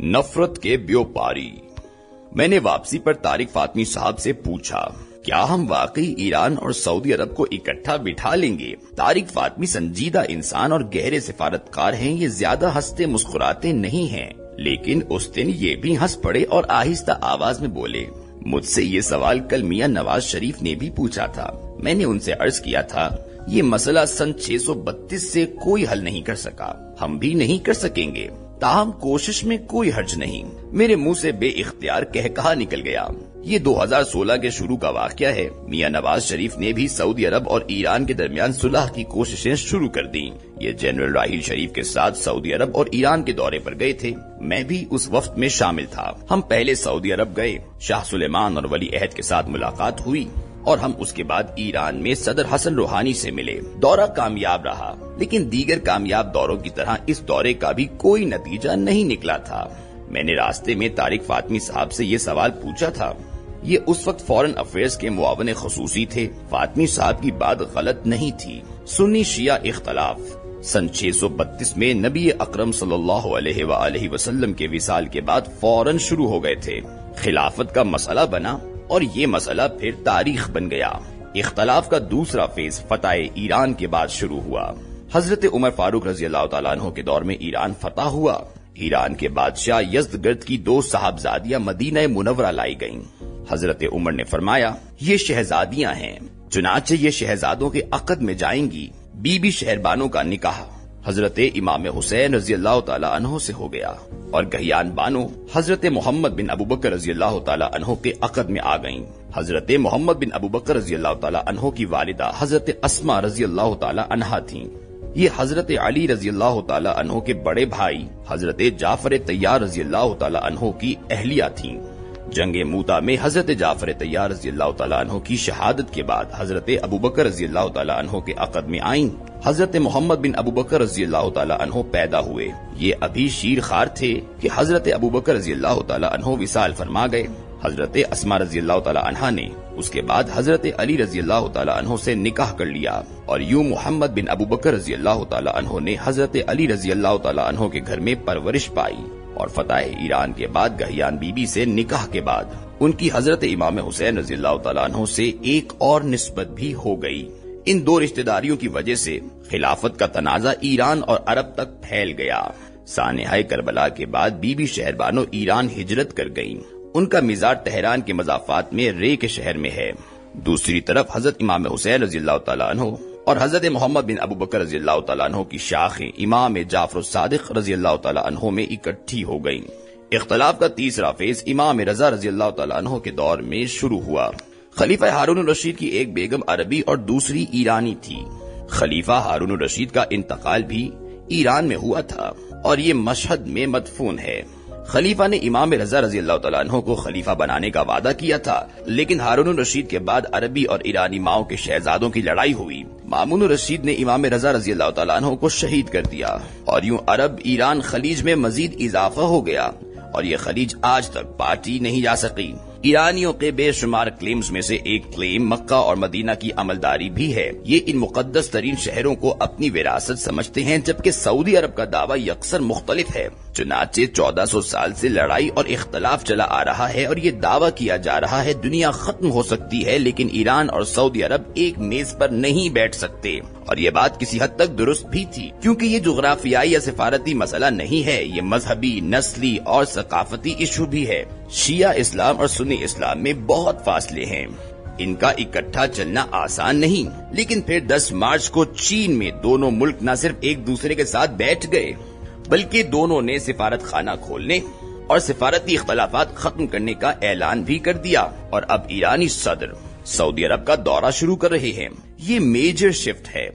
नफरत के व्यापारी। मैंने वापसी पर तारिक फातमी साहब से पूछा, क्या हम वाकई ईरान और सऊदी अरब को इकट्ठा बिठा लेंगे? तारिक फातमी संजीदा इंसान और गहरे सिफारतकार हैं। ये ज्यादा हंसते मुस्कुराते नहीं हैं, लेकिन उस दिन ये भी हंस पड़े और आहिस्ता आवाज में बोले, मुझसे ये सवाल कल मियां नवाज शरीफ ने भी पूछा था। मैंने उनसे अर्ज किया था, ये मसला सन 632 से कोई हल नहीं कर सका, हम भी नहीं कर सकेंगे, ताहम कोशिश में कोई हर्ज नहीं। मेरे मुंह से बेइख्तियार कहकहा निकल गया। ये 2016 के शुरू का वाकया है। मियां नवाज शरीफ ने भी सऊदी अरब और ईरान के दरमियान सुलह की कोशिशें शुरू कर दी। ये जनरल राहील शरीफ के साथ सऊदी अरब और ईरान के दौरे पर गए थे। मैं भी उस वफ्त में शामिल था। हम पहले सऊदी अरब गए, शाह सुलेमान और वली अहद के साथ मुलाकात हुई और हम उसके बाद ईरान में सदर हसन रूहानी से मिले। दौरा कामयाब रहा, लेकिन दीगर कामयाब दौरों की तरह इस दौरे का भी कोई नतीजा नहीं निकला था। मैंने रास्ते में तारिक फातमी साहब से ये सवाल पूछा था। ये उस वक्त फॉरेन अफेयर्स के मुआवन खसूसी थे। फातमी साहब की बात गलत नहीं थी। सुन्नी शिया इख्तलाफ सन 632 में नबी अकरम सल्लल्लाहु अलैहि वसल्लम के विसाल के बाद फौरन शुरू हो गए थे। खिलाफत का मसला बना और ये मसला फिर तारीख बन गया। इख्तलाफ का दूसरा फेज फतह ईरान के बाद शुरू हुआ। हजरत उमर फारूक रजी अल्लाह तआला अन्हु के दौर में ईरान फतह हुआ। ईरान के बादशाह यज़दगर्द की 2 साहबजादियां मदीना मुनव्वरा लाई गईं। हजरत उमर ने फरमाया, ये शहजादियां हैं, चुनाचे ये शहजादों के अक़द में जाएंगी। बीबी शहरबानों का निकाह हजरत इमाम हुसैन रजी अल्लाह तआला अन्हु से हो गया और गहियान बानो हजरत मोहम्मद बिन अबू बकर रजी अल्लाह तआला अन्हु के अक़द में आ गईं। हजरत मोहम्मद बिन अबू बकर रजी अल्लाह तआला अन्हु की वालिदा हजरत अस्मा रजी अल्लाह तआला अन्हा थीं। ये हजरत अली रजी अल्लाह तआला अन्हु के बड़े भाई हजरत जाफर तैयार रजी अल्लाह तआला अन्हु की अहलिया थीं। जंगे मूता में हजरत जाफर तैयार रजी अल्लाह तआला अन्हु की शहादत के बाद हजरत अबू बकर रजी अल्लाह तआला अन्हु के अक़द में आईं। हजरत मोहम्मद बिन अबू बकर रजी अल्लाह तआला अन्हु पैदा हुए। ये अभी शीर खार थे कि हजरत अबू बकर रजी अल्लाह तआला अन्हु विसाल फरमा गए। हजरत अस्मा रजी अल्लाह तआला अन्हा ने उसके बाद हजरत अली रजी अल्लाह तआला अन्हु से निकाह कर लिया और यूं मोहम्मद बिन अबू बकर रजी अल्लाह तआला अन्हु ने हजरत अली रजी अल्लाह तआला अन्हु के घर में परवरिश पाई। और फतह ईरान के बाद गहियान बीबी से निकाह के बाद उनकी हजरत इमाम हुसैन रजी अल्लाह तआला अन्हु से एक और निस्बत भी हो गई। इन 2 रिश्तेदारियों की वजह से खिलाफत का तनाजा ईरान और अरब तक फैल गया। सानेहाए करबला के बाद बीबी शहरबानो ईरान हिजरत कर गईं। उनका मिजार तेहरान के मज़ाफात में रे के शहर में है। दूसरी तरफ हजरत इमाम हुसैन रजी अल्लाह तआला अन्हु और हजरत मोहम्मद बिन अबू बकर रजी अल्लाह तआला अन्हु की शाखें इमाम जाफर सादिक रजी अल्लाह तआला अन्हु में इकट्ठी हो गईं। इख्तलाफ का तीसरा फेज इमाम रजा रजी अल्लाह तआला अन्हु के दौर में शुरू हुआ। खलीफा हारून रशीद की एक बेगम अरबी और दूसरी ईरानी थी। खलीफा हारून रशीद का इंतकाल भी ईरान में हुआ था और ये मशहद में मदफून है। खलीफा ने इमाम रजा रजी अल्लाह तआला अन्हु को खलीफा बनाने का वादा किया था, लेकिन हारून रशीद के बाद अरबी और ईरानी माओ के शहजादों की लड़ाई हुई। मामून रशीद ने इमाम रजा रजी अल्लाह तआला अन्हु को शहीद कर दिया और यूं अरब ईरान खलीज में मजीद इजाफा हो गया और ये खलीज आज तक पाटी नहीं जा सकी। ईरानियों के बेशुमार क्लेम्स में से एक क्लेम मक्का और मदीना की अमलदारी भी है। ये इन मुकद्दस तरीन शहरों को अपनी विरासत समझते हैं, जबकि सऊदी अरब का दावा यकसर मुख्तलिफ है। चुनाचे 1400 साल से लड़ाई और इख्तलाफ चला आ रहा है और ये दावा किया जा रहा है दुनिया खत्म हो सकती है, लेकिन ईरान और सऊदी अरब एक मेज पर नहीं बैठ सकते। और ये बात किसी हद तक दुरुस्त भी थी, क्योंकि ये जुग्राफियाई या सिफारती मसला नहीं है, ये मजहबी, नस्ली और सकाफती इशू भी है। शिया इस्लाम और सुन्नी इस्लाम में बहुत फासले हैं। इनका इकट्ठा चलना आसान नहीं, लेकिन फिर 10 मार्च को चीन में दोनों मुल्क न सिर्फ एक दूसरे के साथ बैठ गए, बल्कि दोनों ने सिफारत खाना खोलने और सिफारती इख्तलाफात खत्म करने का ऐलान भी कर दिया और अब ईरानी सदर सऊदी अरब का दौरा शुरू कर रहे हैं। ये मेजर शिफ्ट है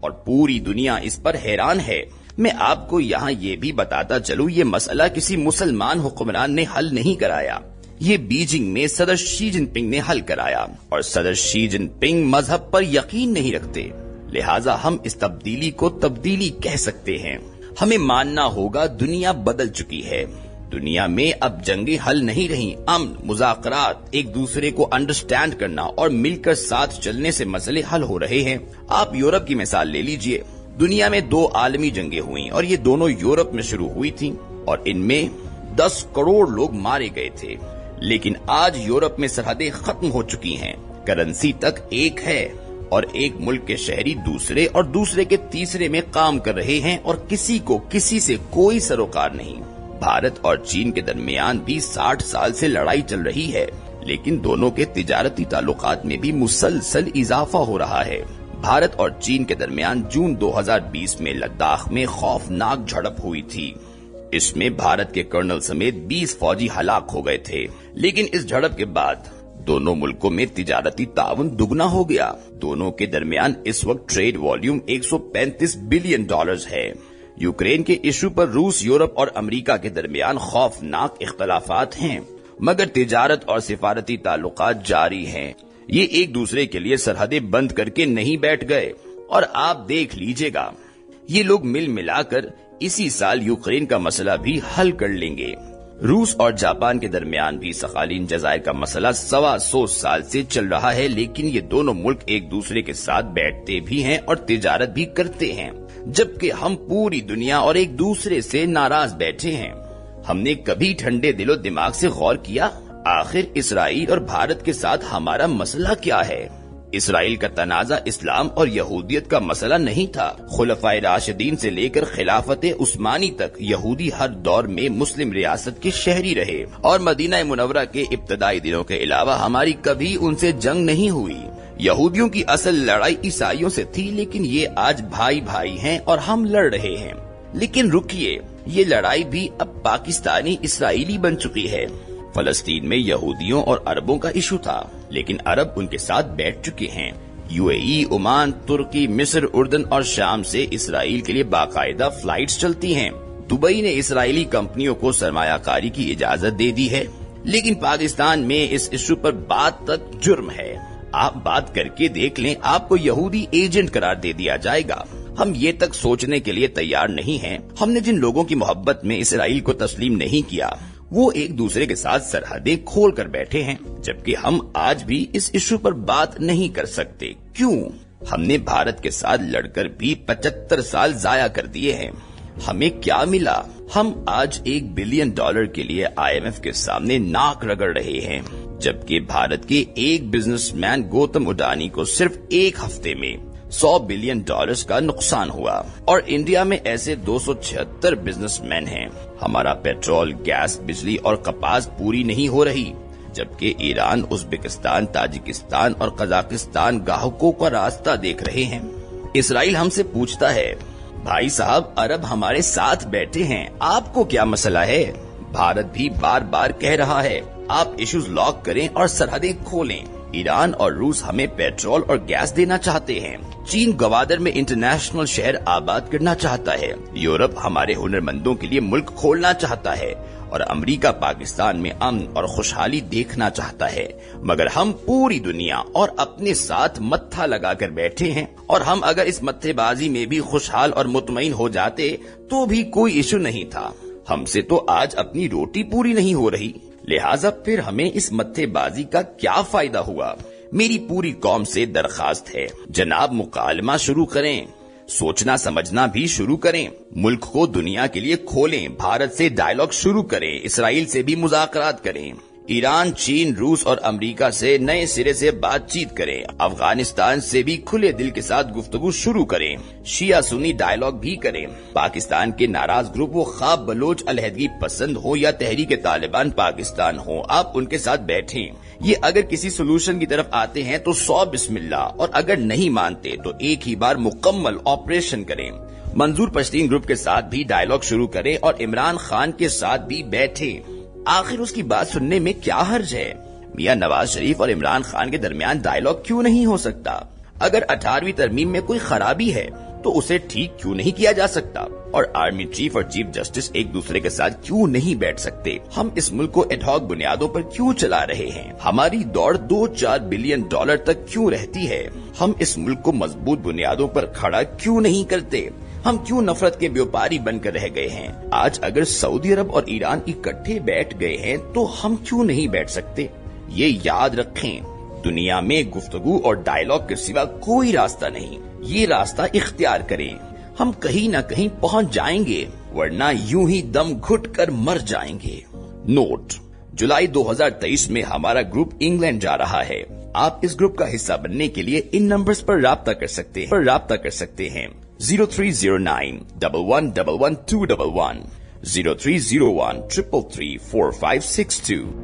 और पूरी दुनिया इस पर हैरान है। मैं आपको यहाँ ये भी बताता चलूं, ये मसला किसी मुसलमान हुक्मरान ने हल नहीं कराया, ये बीजिंग में सदर शी जिनपिंग ने हल कराया और सदर शी जिनपिंग मजहब पर यकीन नहीं रखते, लिहाजा हम इस तब्दीली को तब्दीली कह सकते हैं। हमें मानना होगा दुनिया बदल चुकी है। दुनिया में अब जंगें हल नहीं रही, अमन, मुज़ाकरात, एक दूसरे को अंडरस्टैंड करना और मिलकर साथ चलने से मसले हल हो रहे हैं। आप यूरोप की मिसाल ले लीजिए। दुनिया में 2 आलमी जंगें हुई और ये दोनों यूरोप में शुरू हुई थी और इनमें 10 करोड़ लोग मारे गए थे। लेकिन आज यूरोप में सरहदें खत्म हो चुकी हैं, करेंसी तक एक है और एक मुल्क के शहरी दूसरे और दूसरे के तीसरे में काम कर रहे हैं और किसी को किसी से कोई सरोकार नहीं। भारत और चीन के दरमियान भी 60 साल से लड़ाई चल रही है, लेकिन दोनों के तिजारती ताल्लुकात में भी मुसलसल इजाफा हो रहा है। भारत और चीन के दरमियान जून 2020 में लद्दाख में खौफनाक झड़प हुई थी। इसमें भारत के कर्नल समेत 20 फौजी हलाक हो गए थे। लेकिन इस झड़प के बाद दोनों मुल्कों में तिजारती ताउन दुगना हो गया। दोनों के दरमियान इस वक्त ट्रेड वॉल्यूम $135 बिलियन है। यूक्रेन के इशू पर रूस, यूरोप और अमेरिका के दरमियान खौफनाक इख्तलाफात हैं, मगर तिजारत और सिफारती ताल्लुकात जारी हैं। ये एक दूसरे के लिए सरहदें बंद करके नहीं बैठ गए और आप देख लीजिएगा, ये लोग मिल मिलाकर इसी साल यूक्रेन का मसला भी हल कर लेंगे। रूस और जापान के दरमियान भी सखालीन जजायर का मसला 125 साल से चल रहा है, लेकिन ये दोनों मुल्क एक दूसरे के साथ बैठते भी हैं और तिजारत भी करते हैं, जबकि हम पूरी दुनिया और एक दूसरे से नाराज बैठे हैं। हमने कभी ठंडे दिलो दिमाग से गौर किया, आखिर इसराइल और भारत के साथ हमारा मसला क्या है? इसराइल का तनाजा इस्लाम और यहूदियत का मसला नहीं था। खुलफाए राशिदीन से लेकर खिलाफत उस्मानी तक यहूदी हर दौर में मुस्लिम रियासत के शहरी रहे और मदीना मुनव्वरा के इब्तदाई दिनों के अलावा हमारी कभी उनसे जंग नहीं हुई। यहूदियों की असल लड़ाई ईसाइयों से थी, लेकिन ये आज भाई भाई हैं और हम लड़ रहे हैं। लेकिन रुकिए, ये लड़ाई भी अब पाकिस्तानी इसराइली बन चुकी है। फलस्तीन में यहूदियों और अरबों का इशू था, लेकिन अरब उनके साथ बैठ चुके हैं। यूएई, ओमान, तुर्की, मिस्र, उर्दन और शाम से इसराइल के लिए बाकायदा फ्लाइट्स चलती हैं। दुबई ने इसराइली कंपनियों को सरमायाकारी की इजाजत दे दी है, लेकिन पाकिस्तान में इस इशू पर बात तक जुर्म है। आप बात करके देख लें, आपको यहूदी एजेंट करार दे दिया जाएगा। हम ये तक सोचने के लिए तैयार नहीं हैं। हमने जिन लोगों की मोहब्बत में इसराइल को तस्लीम नहीं किया, वो एक दूसरे के साथ सरहदें खोल कर बैठे हैं, जबकि हम आज भी इस इशू पर बात नहीं कर सकते। क्यों? हमने भारत के साथ लड़कर भी 75 साल जाया कर दिए हैं। हमें क्या मिला? हम आज $1 बिलियन के लिए IMF के सामने नाक रगड़ रहे हैं, जबकि भारत के एक बिजनेसमैन गौतम अडानी को सिर्फ एक हफ्ते में $100 बिलियन का नुकसान हुआ और इंडिया में ऐसे 276 बिजनेसमैन हैं। हमारा पेट्रोल, गैस, बिजली और कपास पूरी नहीं हो रही, जबकि ईरान, उज्बेकिस्तान, ताजिकिस्तान और कजाकिस्तान ग्राहकों का रास्ता देख रहे हैं। इसराइल हमसे पूछता है, भाई साहब, अरब हमारे साथ बैठे हैं, आपको क्या मसला है? भारत भी बार बार कह रहा है, आप इश्यूज लॉक करें और सरहदें खोलें। ईरान और रूस हमें पेट्रोल और गैस देना चाहते हैं। चीन गवादर में इंटरनेशनल शहर आबाद करना चाहता है। यूरोप हमारे हुनरमंदों के लिए मुल्क खोलना चाहता है और अमेरिका पाकिस्तान में अमन और खुशहाली देखना चाहता है। मगर हम पूरी दुनिया और अपने साथ मत्था लगाकर बैठे हैं, और हम अगर इस मत्थेबाजी में भी खुशहाल और मुतमईन हो जाते तो भी कोई इशू नहीं था। हमसे तो आज अपनी रोटी पूरी नहीं हो रही, लिहाजा फिर हमें इस मत्थेबाजी का क्या फायदा हुआ? मेरी पूरी कौम से दरखास्त है, जनाब, मुकालमा शुरू करें, सोचना समझना भी शुरू करें, मुल्क को दुनिया के लिए खोलें, भारत से डायलॉग शुरू करें, इसराइल से भी मुज़ाकरात करें, ईरान, चीन, रूस और अमेरिका से नए सिरे से बातचीत करें, अफगानिस्तान से भी खुले दिल के साथ गुफ्तगू शुरू करें, शिया सुन्नी डायलॉग भी करें। पाकिस्तान के नाराज ग्रुप, वो ख्वाब बलोच अलहदगी पसंद हो या तहरीक तालिबान पाकिस्तान हो, आप उनके साथ बैठें। ये अगर किसी सोल्यूशन की तरफ आते हैं तो 100 बिस्मिल्लाह, और अगर नहीं मानते तो एक ही बार मुकम्मल ऑपरेशन करें। मंजूर पश्तीन ग्रुप के साथ भी डायलॉग शुरू करें और इमरान खान के साथ भी बैठें। आखिर उसकी बात सुनने में क्या हर्ज है? मियां नवाज शरीफ और इमरान खान के दरमियान डायलॉग क्यों नहीं हो सकता? अगर 18वीं तरमीम में कोई खराबी है तो उसे ठीक क्यों नहीं किया जा सकता? और आर्मी चीफ और चीफ जस्टिस एक दूसरे के साथ क्यों नहीं बैठ सकते? हम इस मुल्क को एडहॉक बुनियादों पर क्यों चला रहे हैं? हमारी दौड़ $2-4 बिलियन तक क्यों रहती है? हम इस मुल्क को मजबूत बुनियादों पर खड़ा क्यों नहीं करते? हम क्यों नफरत के व्यापारी बनकर रह गए हैं? आज अगर सऊदी अरब और ईरान इकट्ठे बैठ गए हैं तो हम क्यों नहीं बैठ सकते? ये याद रखें, दुनिया में गुफ्तगू और डायलॉग के सिवा कोई रास्ता नहीं। ये रास्ता इख्तियार करें, हम कहीं न कहीं पहुंच जाएंगे, वरना यूं ही दम घुट कर मर जाएंगे। नोट, जुलाई 2023 में हमारा ग्रुप इंग्लैंड जा रहा है। आप इस ग्रुप का हिस्सा बनने के लिए इन नंबर्स पर राब्ता कर सकते हैं 03091111 211, 0301 333 4562।